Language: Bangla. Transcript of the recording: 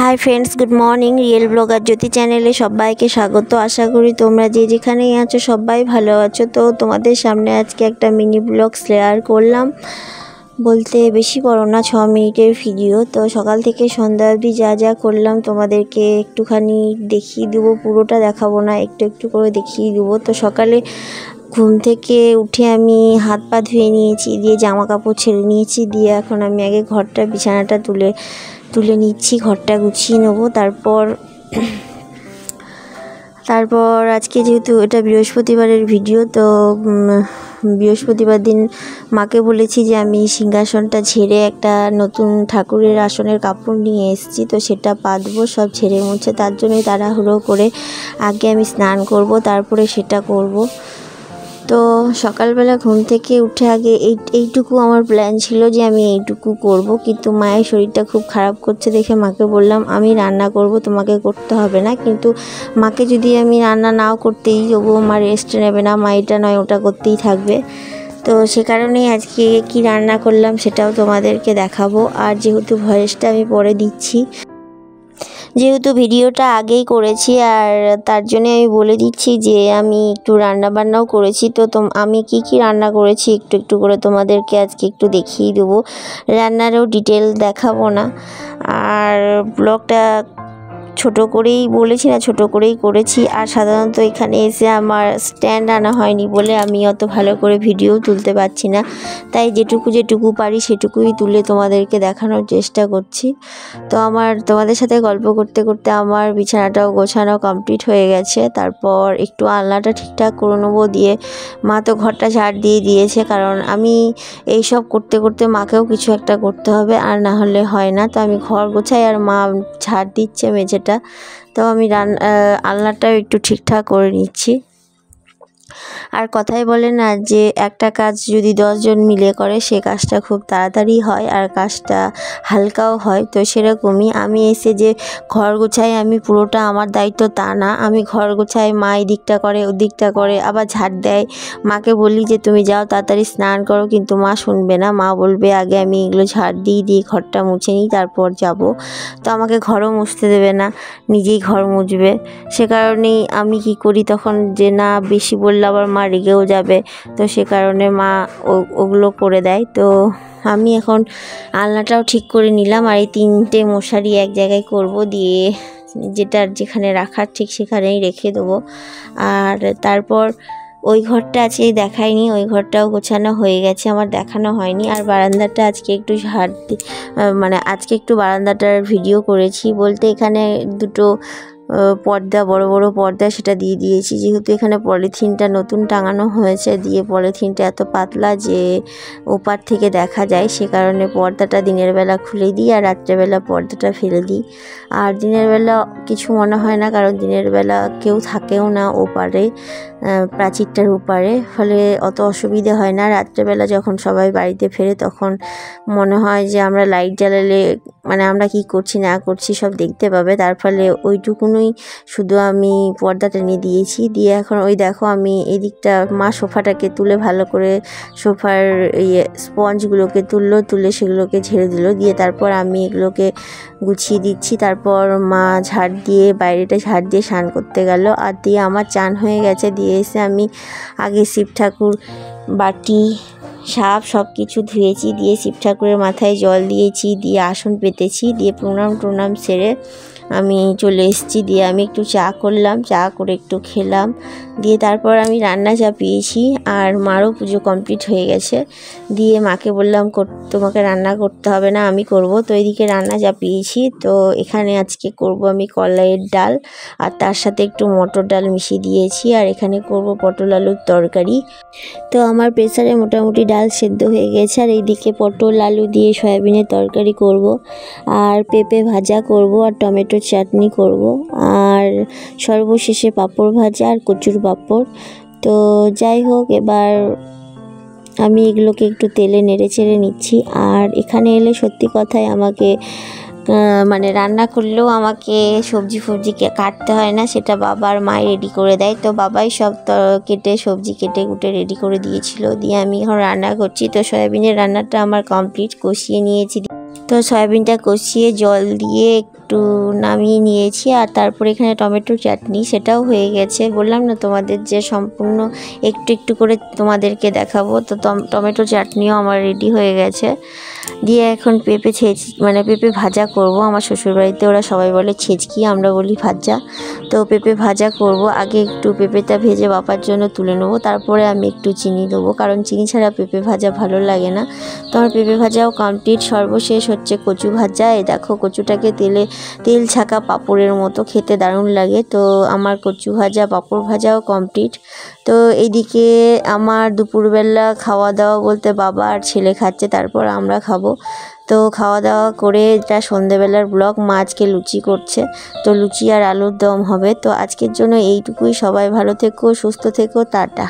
High friends, good morning. Real blogger Jyoti চ্যানেলে সবাইকে স্বাগত। আশা করি তোমরা যে যেখানেই আছো সবাই ভালো আছো। তো তোমাদের সামনে আজকে একটা মিনি ব্লগ শেয়ার করলাম, বলতে বেশি বড় না, 6 মিনিটের ভিডিও। তো সকাল থেকে সন্ধ্যা অবধি যা যা করলাম তোমাদেরকে একটুখানি দেখিয়ে দেবো, পুরোটা দেখাবো না, একটু একটু করে দেখিয়ে দেবো। তো সকালে ঘুম থেকে উঠে আমি হাত পা ধুয়ে নিয়েছি, দিয়ে জামা কাপড় ছেড়ে নিয়েছি, দিয়ে এখন আমি আগে ঘরটা বিছানাটা তুলে নিচ্ছি, ঘরটা গুছিয়ে নেবো। তারপর আজকে যেহেতু এটা বৃহস্পতিবারের ভিডিও, তো বৃহস্পতিবার দিন মাকে বলেছি যে আমি সিংহাসনটা ঝেড়ে একটা নতুন ঠাকুরের আসনের কাপড় নিয়ে এসেছি, তো সেটা পাতবো, সব ঝেড়ে মুছে। তার জন্যই তাড়াহুড়ো করে আগে আমি স্নান করব, তারপরে সেটা করব। তো সকালবেলা ঘুম থেকে উঠে আগে এইটুকু আমার প্ল্যান ছিল যে আমি এইটুকু করব, কিন্তু মায়ের শরীরটা খুব খারাপ করছে দেখে মাকে বললাম আমি রান্না করব, তোমাকে করতে হবে না। কিন্তু মাকে যদি আমি রান্না নাও করতেই যাবো, মা রেস্ট নেবে না, মা এটা নয় ওটা করতেই থাকবে। তো সে কারণেই আজকে কি রান্না করলাম সেটাও তোমাদেরকে দেখাবো। আর যেহেতু ভয়েসটা আমি পরে দিচ্ছি, যেহেতু ভিডিওটা আগেই করেছি, আর তার জন্য আমি বলে দিচ্ছি যে আমি একটু রান্না বান্নাও করেছি। তো আমি কি রান্না করেছি একটু একটু করে তোমাদেরকে আজকে একটু দেখিয়ে দেবো, রান্নারও ডিটেল দেখাবো না। আর ব্লগটা ছোট করেই বলেছি না, ছোট করেই করেছি। আর সাধারণত এখানে এসে আমার স্ট্যান্ড আনা হয়নি বলে আমি অত ভালো করে ভিডিও তুলতে পারছি না, তাই যেটুকু পারি সেটুকুই তুলে তোমাদেরকে দেখানোর চেষ্টা করছি। তো তোমাদের সাথে গল্প করতে করতে আমার বিছানাটাও গোছানো কমপ্লিট হয়ে গেছে। তারপর একটু আলনাটা ঠিকঠাক করে নেবো, দিয়ে মা তো ঘরটা ঝাড় দিয়ে দিয়েছে, কারণ আমি এইসব করতে করতে মাকেও কিছু একটা করতে হবে, আর না হলে হয় না। তো আমি ঘর গোছাই আর মা ঝাড় দিচ্ছে মেঝেটা। তো আমি আলনাটাও একটু ঠিকঠাক করে নিচ্ছি। আর কথাই বলে না যে একটা কাজ যদি 10 জন মিলে করে সে কাজটা খুব তাড়াতাড়ি হয় আর কাজটা হালকাও হয়। তো সেরকমই আমি এসে যে ঘর গোছাই আমি পুরোটা আমার দায়িত্ব তা না, আমি ঘর গোছাই, মা এই দিকটা করে ও দিকটা করে, আবার ঝাড় দেয়। মাকে বলি যে তুমি যাও তাড়াতাড়ি স্নান করো, কিন্তু মা শুনবে না, মা বলবে আগে আমি এগুলো ঝাড় দিয়ে ঘরটা মুছে নিই তারপর যাব। তো আমাকে ঘরও মুছতে দেবে না, নিজেই ঘর মুছবে। সে কারণেই আমি কি করি তখন, যে না বেশি বললে আবার মা রেগেও যাবে, তো সে কারণে মা ওগুলো করে দেয়। তো আমি এখন আলনাটাও ঠিক করে নিলাম, আর এই 3টে মশারি এক জায়গায় করব, দিয়ে যেখানে রাখার ঠিক সেখানেই রেখে দেবো। আর তারপর ওই ঘরটা আজকে দেখাইনি, ওই ঘরটাও গোছানো হয়ে গেছে, আমার দেখানো হয়নি। আর বারান্দাটা আজকে একটু আজকে একটু বারান্দাটার ভিডিও করেছি, বলতে এখানে দুটো পর্দা, বড় বড় পর্দা, সেটা দিয়ে দিয়েছি। যেহেতু এখানে পলিথিনটা নতুন টাঙানো হয়েছে, দিয়ে পলিথিনটা এত পাতলা যে ওপার থেকে দেখা যায়, সে কারণে পর্দাটা দিনের বেলা খুলে দিই আর রাত্রেবেলা পর্দাটা ফেলে দিই। আর দিনের বেলা কিছু মনে হয় না, কারণ দিনের বেলা কেউ থাকেও না ওপারে, প্রাচীরটার ওপারে, ফলে অত অসুবিধে হয় না। রাত্রেবেলা যখন সবাই বাড়িতে ফেরে তখন মনে হয় যে আমরা লাইট জ্বালালে আমরা কি করছি না করছি সব দেখতে পাবে, তার ফলে ওইটুকুনই শুধু আমি পর্দা টেনে দিয়েছি। দিয়ে এখন ওই দেখো আমি এই দিকটা মা সোফাটাকে তুলে ভালো করে সোফার স্পঞ্জগুলোকে তুলে সেগুলোকে ঝেড়ে দিল, দিয়ে তারপর আমি এগুলোকে গুছিয়ে দিচ্ছি। তারপর মা বাইরেটা ঝাড় দিয়ে স্নান করতে গেল, আর দিয়ে আমার চান হয়ে গেছে। দিয়ে এসে আমি আগে শিব ঠাকুর, বাটি, সাপ সব কিছু ধুয়েছি, দিয়ে শিব ঠাকুরের মাথায় জল দিয়েছি, দিয়ে আসন পেতেছি, দিয়ে প্রণাম সেরে আমি চলে এসেছি। দিয়ে আমি একটু চা করলাম, চা করে একটু খেলাম, দিয়ে তারপর আমি রান্না চাপিয়েছি। আর মারও পুজো কমপ্লিট হয়ে গেছে, দিয়ে মাকে বললাম তোমাকে রান্না করতে হবে না, আমি করব। তো এদিকে রান্না চাপিয়েছি। তো এখানে আজকে করব আমি কলাইয়ের ডাল, আর তার সাথে একটু মটর ডাল মিশিয়ে দিয়েছি, আর এখানে করব পটল আলুর তরকারি। তো আমার প্রেসারে মোটামুটি ডাল সেদ্ধ হয়ে গেছে, আর এইদিকে পটল আলু দিয়ে সয়াবিনের তরকারি করব, আর পেঁপে ভাজা করব, আর টমেটোর চাটনি করব, আর সর্বশেষে পাঁপড় ভাজা আর কচুর পাঁপড়। তো যাই হোক, এবার আমি এগুলোকে একটু তেলে নেড়ে চেড়ে নিচ্ছি। আর এখানে এলে সত্যি কথাই আমাকে রান্না করলেও আমাকে সবজি কাটতে হয় না, সেটা বাবা আর মাই রেডি করে দেয়। তো বাবাই সব সবজি কেটে কুটে রেডি করে দিয়েছিল, দিয়ে আমি এখন রান্না করছি। তো সয়াবিনের রান্নাটা আমার কমপ্লিট, কষিয়ে নিয়েছি। তো সয়াবিনটা কষিয়ে জল দিয়ে একটু নামিয়ে নিয়েছি। আর তারপরে এখানে টমেটো চাটনি, সেটাও হয়ে গেছে। বললাম না তোমাদের যে সম্পূর্ণ একটু একটু করে তোমাদেরকে দেখাবো। তো টমেটো চাটনিও আমার রেডি হয়ে গেছে। দিয়ে এখন পেঁপে পেঁপে ভাজা করব। আমার শ্বশুরবাড়িতে ওরা সবাই বলে ছেচকি, আমরা বলি ভাজা। তো পেঁপে ভাজা করব। আগে একটু পেঁপেটা ভেজে বাপার জন্য তুলে নেবো, তারপরে আমি একটু চিনি দেবো, কারণ চিনি ছাড়া পেঁপে ভাজা ভালো লাগে না। তো আমার পেঁপে ভাজাও কমপ্লিট। সর্বশেষ হচ্ছে কচু ভাজা। এই দেখো কচুটাকে তেল ছাকা পাঁপড়ের মতো খেতে দারুণ লাগে। তো আমার কচু ভাজা পাঁপড় ভাজাও কমপ্লিট। তো এইদিকে আমার দুপুরবেলা খাওয়া দাওয়া বলতে বাবা আর ছেলে খাচ্ছে, তারপর আমরা খাবো। তো খাওয়া দাওয়া করে এটা সন্ধেবেলার ব্লগ। মা আজকে লুচি করছে, তো লুচি আর আলুর দম হবে। তো আজকের জন্য এইটুকুই। সবাই ভালো থেকো, সুস্থ থেকো, টাটা।